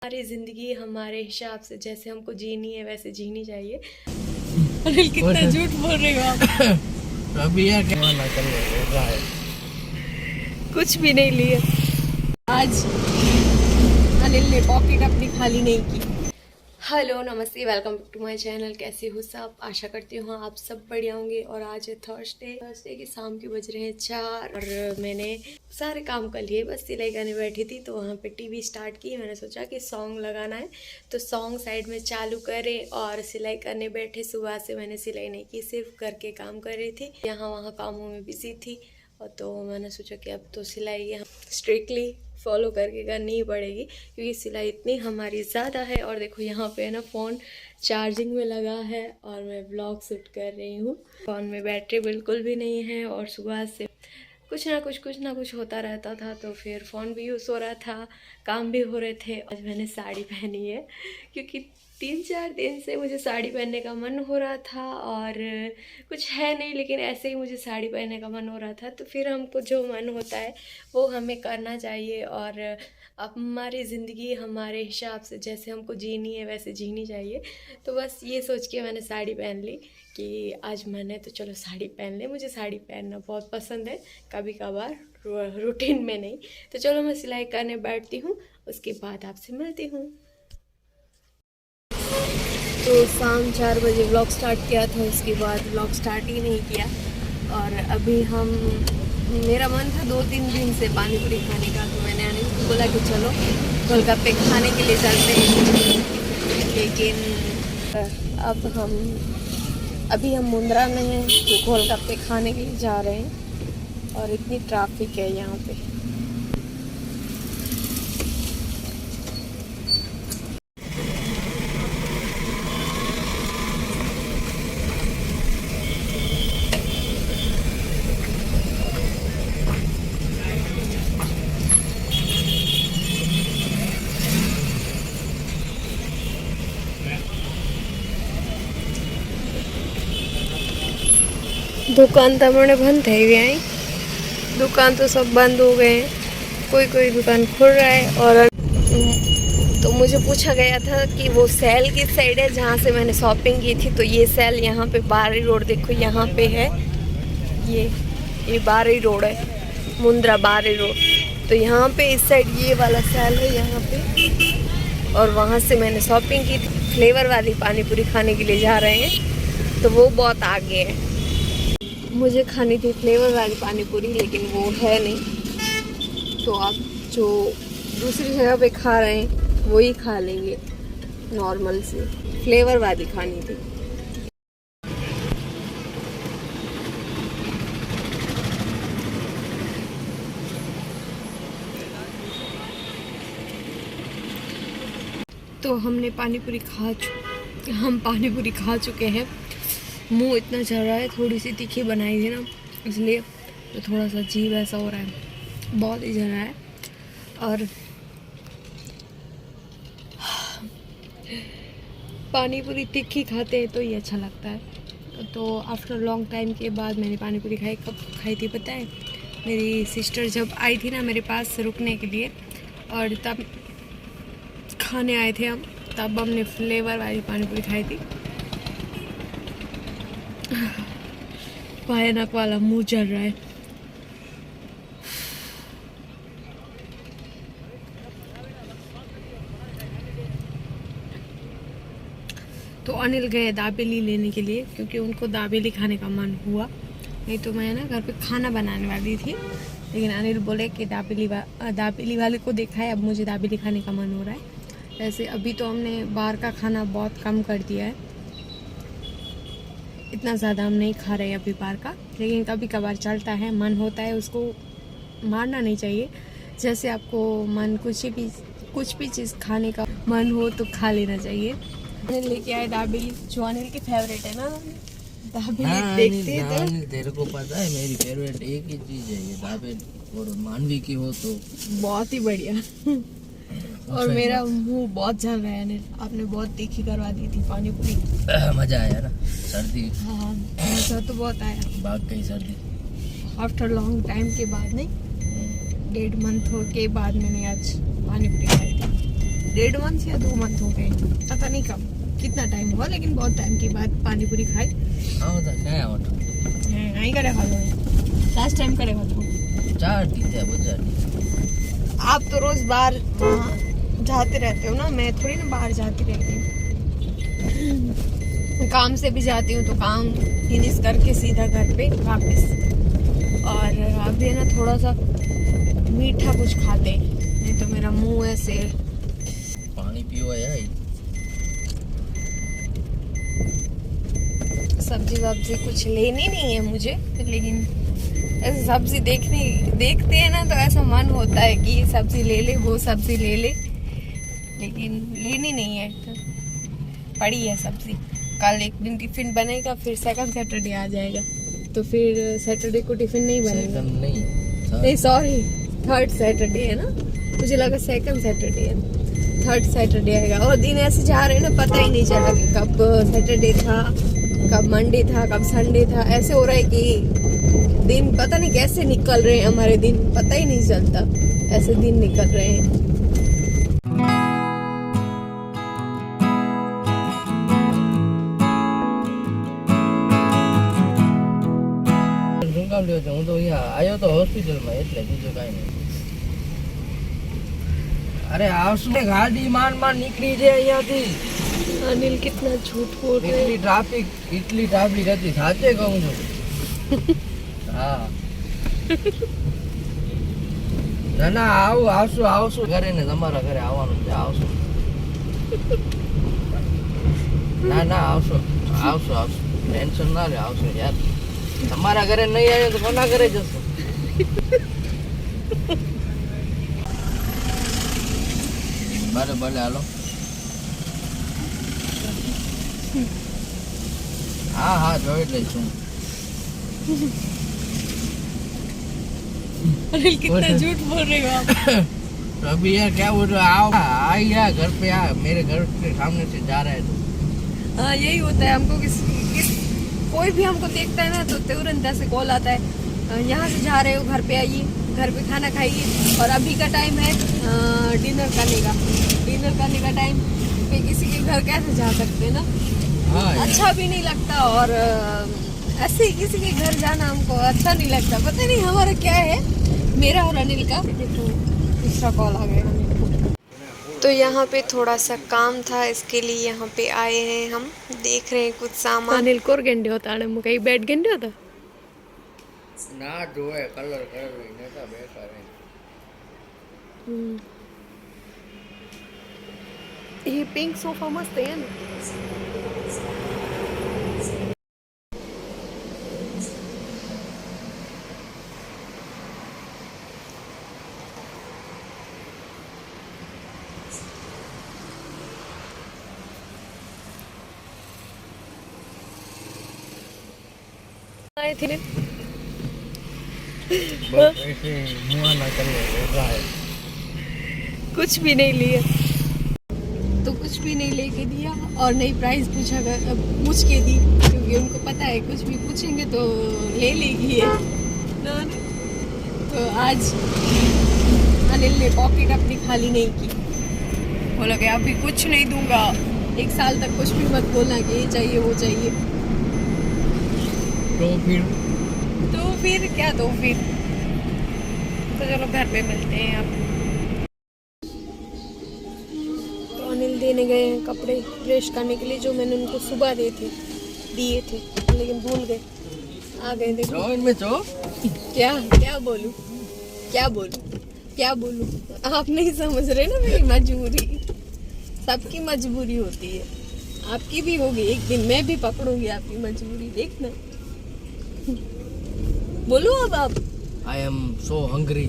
हमारी ज़िंदगी हमारे हिसाब से जैसे हमको जीनी है वैसे जीनी चाहिए। अनिल कितना झूठ बोल रहे हो आप। अभी यार क्या ना कर रहा है, कुछ भी नहीं लिए। आज अनिल ने पॉकेट अपनी खाली नहीं की। हेलो नमस्ते, वेलकम टू माय चैनल। कैसे हो सब? आशा करती हूँ आप सब बढ़िया होंगे। और आज है थर्सडे की शाम के बज रहे हैं 4 और मैंने सारे काम कर लिए, बस सिलाई करने बैठी थी तो वहाँ पे टीवी स्टार्ट की। मैंने सोचा कि सॉन्ग लगाना है तो सॉन्ग साइड में चालू करें और सिलाई करने बैठे। सुबह से मैंने सिलाई नहीं की, सिर्फ करके काम कर रही थी, यहाँ वहाँ कामों में बिजी थी। और तो मैंने सोचा कि अब तो सिलाई यहाँ स्ट्रिक्टली फॉलो करके करनी ही पड़ेगी क्योंकि सिलाई इतनी हमारी ज़्यादा है। और देखो यहाँ पे है ना, फ़ोन चार्जिंग में लगा है और मैं ब्लॉग शूट कर रही हूँ। फ़ोन में बैटरी बिल्कुल भी नहीं है और सुबह से कुछ ना कुछ होता रहता था तो फिर फ़ोन भी यूज़ हो रहा था, काम भी हो रहे थे। आज मैंने साड़ी पहनी है क्योंकि 3-4 दिन से मुझे साड़ी पहनने का मन हो रहा था और कुछ है नहीं, लेकिन ऐसे ही मुझे साड़ी पहनने का मन हो रहा था। तो फिर हमको जो मन होता है वो हमें करना चाहिए और अब हमारी ज़िंदगी हमारे हिसाब से जैसे हमको जीनी है वैसे जीनी चाहिए। तो बस ये सोच के मैंने साड़ी पहन ली कि आज मैंने तो चलो साड़ी पहन ले। मुझे साड़ी पहनना बहुत पसंद है, कभी कभार, रूटीन में नहीं। तो चलो मैं सिलाई करने बैठती हूँ, उसके बाद आपसे मिलती हूँ। तो शाम 4 बजे व्लॉग स्टार्ट किया था, उसके बाद व्लॉग स्टार्ट ही नहीं किया। और अभी मेरा मन था 2-3 दिन से पानी पूरी खाने का, तो मैंने अनिल को बोला कि चलो गोलगप्पे खाने के लिए चलते हैं। लेकिन अभी हम मुंद्रा में हैं तो गोलगप्पे खाने के लिए जा रहे हैं और इतनी ट्रैफिक है यहाँ पे। दुकान तो हमारे बंद है भी आई, दुकान तो सब बंद हो गए हैं, कोई दुकान खुल रहा है। और तो मुझे पूछा गया था कि वो सेल किस साइड है जहाँ से मैंने शॉपिंग की थी। तो ये सेल यहाँ पे बारी रोड, देखो यहाँ पे है, ये बारी रोड है, मुंद्रा बारी रोड। तो यहाँ पे इस साइड ये वाला सेल है यहाँ पे, और वहाँ से मैंने शॉपिंग की थी। फ्लेवर वाली पानी पूरी खाने के लिए जा रहे हैं तो वो बहुत आगे है। मुझे खानी थी फ्लेवर वाली पानी पूरी, लेकिन वो है नहीं, तो आप जो दूसरी जगह पे खा रहे हैं वही खा लेंगे। नॉर्मल से फ्लेवर वाली खानी थी। तो हम पानी पूरी खा चुके हैं। मुंह इतना चल रहा है, थोड़ी सी तीखी बनाई थी ना इसलिए, तो थोड़ा सा अजीब ऐसा हो रहा है, बहुत ही जल रहा है। और पानी पूरी तीखी खाते हैं तो ये अच्छा लगता है। तो आफ्टर लॉन्ग टाइम के बाद मैंने पानी पूरी खाई। कब खाई थी पता है? मेरी सिस्टर जब आई थी ना मेरे पास रुकने के लिए, और तब खाने आए थे हम, तब हमने फ्लेवर वाली पानी पूरी खाई थी। भयानक वाला मुंह जल रहा है। तो अनिल गए दाबेली लेने के लिए क्योंकि उनको दाबेली खाने का मन हुआ। नहीं तो मैं ना घर पे खाना बनाने वाली थी, लेकिन अनिल बोले कि दाबेली वाले को देखा है, अब मुझे दाबेली खाने का मन हो रहा है। वैसे अभी तो हमने बाहर का खाना बहुत कम कर दिया है, इतना ज़्यादा हम नहीं खा रहे अभी बाहर का, लेकिन कभी कभार चलता है, मन होता है, उसको मारना नहीं चाहिए। जैसे आपको मन कुछ भी चीज़ खाने का मन हो तो खा लेना चाहिए। अनिल लेके आए दाबेली, जो अनिल की फेवरेट है ना दाबेली। देखते हैं तो तेरे को पता है मेरी फेवरेट एक ही चीज है ये दाबेली, और मानवी की हो तो बहुत ही बढ़िया। और मेरा मुंह बहुत जल रहा है अनिल, आपने बहुत तीखी करवा दी थी पानी पूरी। मजा आया ना, सर्दी। हाँ मज़ा तो बहुत आया, भाग गई सर्दी आफ्टर लॉन्ग टाइम के बाद। नहीं, 1.5 मंथ के बाद मैंने आज पानी पूरी खाई थी। 1.5 मंथ या 2 मंथ हो गए, पता नहीं कब कितना टाइम हुआ, लेकिन बहुत टाइम के बाद पानी पूरी खाई। आओ तो क्या आओ तो नहीं करे खा लास्ट टाइम करे खा तो 4 दिन थे बच्चा। आप तो रोज बाहर जाते रहते हो ना, मैं थोड़ी ना बाहर जाती रहती हूँ। काम से भी जाती हूँ तो काम फिनिश करके सीधा घर पे वापस। और अभी है ना थोड़ा सा मीठा कुछ खाते, नहीं तो मेरा मुंह ऐसे। पानी पियो यार। सब्जी वब्जी कुछ लेनी नहीं है मुझे, लेकिन ऐसे सब्जी देखते हैं ना तो ऐसा मन होता है कि ये सब्जी ले ले, वो सब्जी ले ले, लेकिन लेनी नहीं है। पड़ी है सब्जी, कल एक दिन टिफिन बनेगा, फिर सेकंड सैटरडे आ जाएगा, तो फिर सैटरडे को टिफिन नहीं बनेगा। नहीं सॉरी, थर्ड सैटरडे है ना, मुझे लगा सेकंड सैटरडे है। थर्ड सैटरडे आएगा। और दिन ऐसे जा रहे हैं ना, पता ही नहीं चला कि कब सैटरडे था, कब मंडे था, कब संडे था। ऐसे हो रहा है कि दिन पता नहीं कैसे निकल रहे हैं हमारे दिन, पता ही नहीं चलता, ऐसे दिन निकल रहे हैं। હું તો અહીંયા આવ્યો તો હોસ્પિટલમાં, એટલે બીજું કાંઈ નહીં. અરે આવશું ને, ગાડી માંડ નીકળી જાય અહીંયાથી. अनिल कितना झूठ बोल रहे हैं। એટલી ટ્રાફિક હતી, સાચે કહું છું. હા ના આવશું ઘરે ને, તમારા ઘરે આવવાનું છે, આવશું. ના આવશું, ટેન્શન ના લે, આવશું યાર. તમારા ઘરે નહીં આવ્યો તો કોના ઘરે જશો? ભલે હાલો. હા જોઈ લઈશું. अनिल कितना झूठ बोल रहे हो आप। अभी यार क्या बोल रहे हो, आओ यार घर पे, आ मेरे घर के सामने से जा रहा है तो। हाँ यही होता है हमको, कोई भी हमको देखता है ना तो तुरंत ऐसे कॉल आता है, यहाँ से जा रहे हो, घर पे आइए, घर पे खाना खाइए। और अभी का टाइम है डिनर करने का टाइम पे किसी के घर कैसे जा सकते हैं ना। हाँ अच्छा भी नहीं लगता, और ऐसे ही किसी के घर जाना हमको अच्छा नहीं लगता। पता नहीं हमारा क्या है, मेरा और अनिल का। देखो दूसरा कॉल आ गया। तो यहाँ पे थोड़ा सा काम था, इसके लिए यहाँ पे आए हैं हम, देख रहे हैं कुछ सामान। अनिल कोर गेंडे होता है, मुझे बैट गेंडे होता ना जोए कलर नेता बेकार है। ये पिंक सोफा मस्त है ना। आए थे कुछ भी नहीं लिया, तो कुछ भी नहीं लेके दिया, और नहीं प्राइस पूछ के दी, क्योंकि उनको पता है कुछ भी पूछेंगे तो ले लेगी ये ना। तो आज अनिल ने पॉकेट अपनी खाली नहीं की, बोला कि अभी कुछ नहीं दूंगा, 1 साल तक कुछ भी मत बोलना कि ये चाहिए वो चाहिए। तो फिर क्या, तो चलो घर पे मिलते हैं आप। तो अनिल देने गए हैं कपड़े प्रेस करने के लिए, जो मैंने उनको सुबह दिए थे, लेकिन भूल गए, आ गए। देखो इनमें तो क्या बोलूं, आप नहीं समझ रहे ना मेरी मजबूरी। सबकी मजबूरी होती है, आपकी भी होगी एक दिन, मैं भी पकड़ूंगी आपकी मजबूरी, देखना। बोलो अब आप। I am so hungry.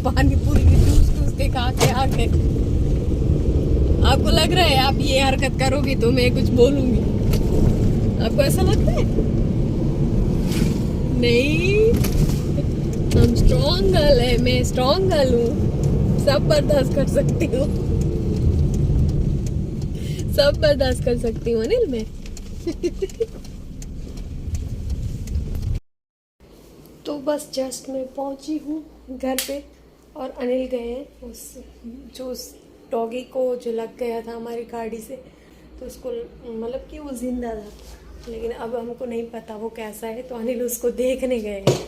पानी पूरी ठूस के खा के आ गए। आपको लग रहा है आप ये हरकत करोगे तो मैं कुछ बोलूंगी, आपको ऐसा लगता है? नहीं, हम स्ट्रॉन्ग गर्ल है, मैं स्ट्रॉन्ग गर्ल हूँ, सब बर्दाश्त कर सकती हूँ, सब बर्दाश्त कर सकती हूँ अनिल मैं। तो बस जस्ट मैं पहुंची हूँ घर पे, और अनिल गए हैं उस डॉगी को जो लग गया था हमारी गाड़ी से, तो उसको मतलब कि वो जिंदा था, लेकिन अब हमको नहीं पता वो कैसा है, तो अनिल उसको देखने गए हैं।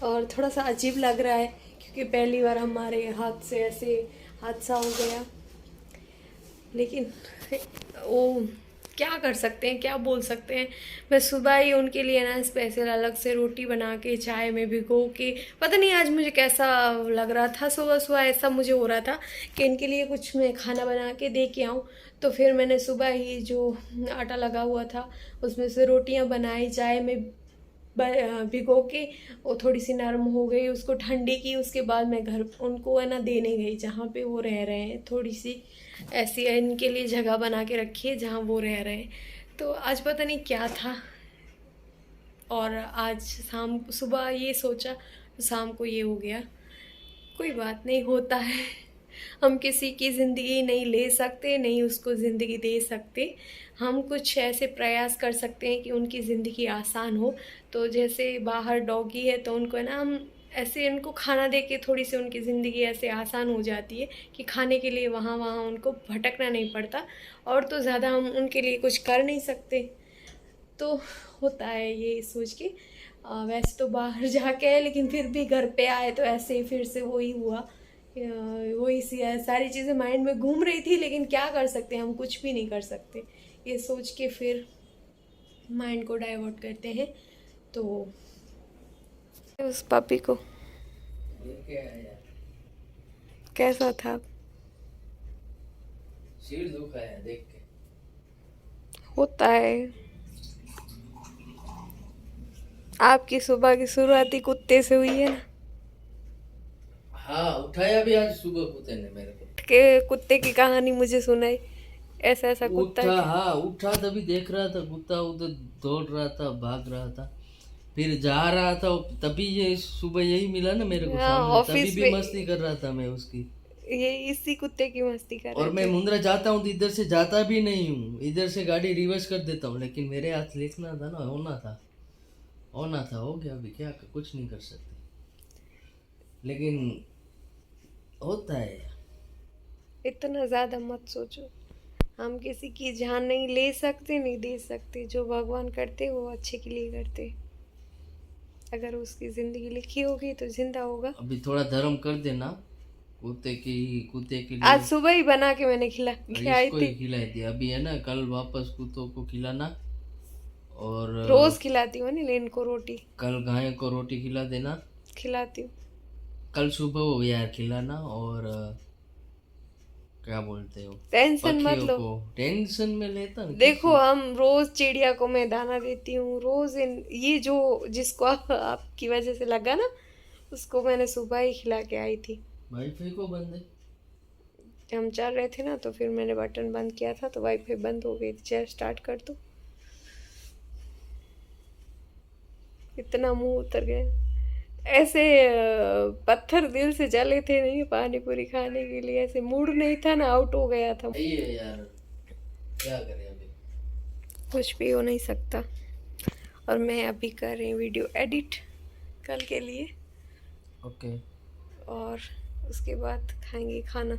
और थोड़ा सा अजीब लग रहा है क्योंकि पहली बार हमारे हाथ से ऐसे हादसा हो गया, लेकिन वो क्या कर सकते हैं, क्या बोल सकते हैं। मैं सुबह ही उनके लिए ना स्पेशल अलग से रोटी बना के चाय में भिगो के, पता नहीं आज मुझे कैसा लग रहा था, सुबह सुबह ऐसा मुझे हो रहा था कि इनके लिए कुछ मैं खाना बना के दे के आऊँ। तो फिर मैंने सुबह ही जो आटा लगा हुआ था उसमें से रोटियां बनाई, चाय में भिगो के, वो थोड़ी सी नरम हो गई, उसको ठंडी की। उसके बाद मैं घर उनको है ना देने गई जहाँ पे वो रह रहे हैं, थोड़ी सी ऐसी इनके लिए जगह बना के रखी है जहाँ वो रह रहे हैं। तो आज पता नहीं क्या था, और आज सुबह ये सोचा, शाम को ये हो गया। कोई बात नहीं, होता है। हम किसी की ज़िंदगी नहीं ले सकते, नहीं उसको ज़िंदगी दे सकते। हम कुछ ऐसे प्रयास कर सकते हैं कि उनकी ज़िंदगी आसान हो। तो जैसे बाहर डॉगी है तो उनको है ना हम ऐसे उनको खाना दे के थोड़ी सी उनकी ज़िंदगी ऐसे आसान हो जाती है कि खाने के लिए वहाँ वहाँ उनको भटकना नहीं पड़ता, और तो ज़्यादा हम उनके लिए कुछ कर नहीं सकते। तो होता है ये सोच के। वैसे तो बाहर जाके है, लेकिन फिर भी घर पे आए तो ऐसे ही फिर से वही हुआ, वही सी सारी चीज़ें माइंड में घूम रही थी, लेकिन क्या कर सकते हैं, हम कुछ भी नहीं कर सकते। ये सोच के फिर माइंड को डाइवर्ट करते हैं। तो उस पपी को कैसा था, सिर दुखा है देख के। होता है। आपकी सुबह की शुरुआत ही कुत्ते से हुई है ना? हाँ, उठाया भी आज सुबह कुत्ते ने मेरे को। के कुत्ते की कहानी मुझे सुनाई, ऐसा ऐसा कुत्ता उठा, है। हाँ उठा, तभी देख रहा था कुत्ता उधर दौड़ रहा था, भाग रहा था, फिर जा रहा था, तभी ये सुबह यही मिला ना मेरे को हाँ, सामने, ऑफिस तभी भी में मस्ती कर रहा था मैं उसकी। ये इसी कुत्ते की मस्ती कर और रहे मैं थे। मुंद्रा जाता हूँ तो इधर से जाता भी नहीं हूँ, इधर से गाड़ी रिवर्स कर देता हूँ, लेकिन मेरे हाथ लिखना था ना, होना था, हो गया। अभी क्या, कुछ नहीं कर सकते, लेकिन होता है। इतना ज़्यादा मत सोचो, हम किसी की जान नहीं ले सकते, नहीं दे सकते। जो भगवान करते वो अच्छे के लिए करते। अगर उसकी ज़िंदगी लिखी होगी तो जिंदा होगा। अभी थोड़ा धर्म कर देना कुत्ते के लिए। आज सुबह ही बना के मैंने खिलाई इसको थी। ही खिलाई थी, अभी है ना, कल वापस कुत्तों को खिलाना, और रोज खिलाती हूँ नहीं, इनको रोटी कल गाय को रोटी खिला देना, खिलाती हूँ। कल सुबह वो यार खिलाना, और क्या बोलते हो, टेंशन मत पक्षियों लो। को टेंशन में लेता ना देखो हम रोज चिड़िया को मैं दाना देती हूँ रोज। ये जो जिसको आपकी वजह से लगा ना, उसको मैंने सुबह ही खिला के आई थी। वाईफाई को बंद है। हम चल रहे थे ना, तो फिर मैंने बटन बंद किया था तो वाईफाई बंद हो गई थी। चल स्टार्ट कर दो। इतना मुंह उतर गया, ऐसे पत्थर दिल से जले थे नहीं पानी पूरी खाने के लिए, ऐसे मूड नहीं था ना, आउट हो गया था। ये यार क्या करें, अभी कुछ भी हो नहीं सकता। और मैं अभी कर रही हूँ वीडियो एडिट कल के लिए, ओके। और उसके बाद खाएंगे खाना।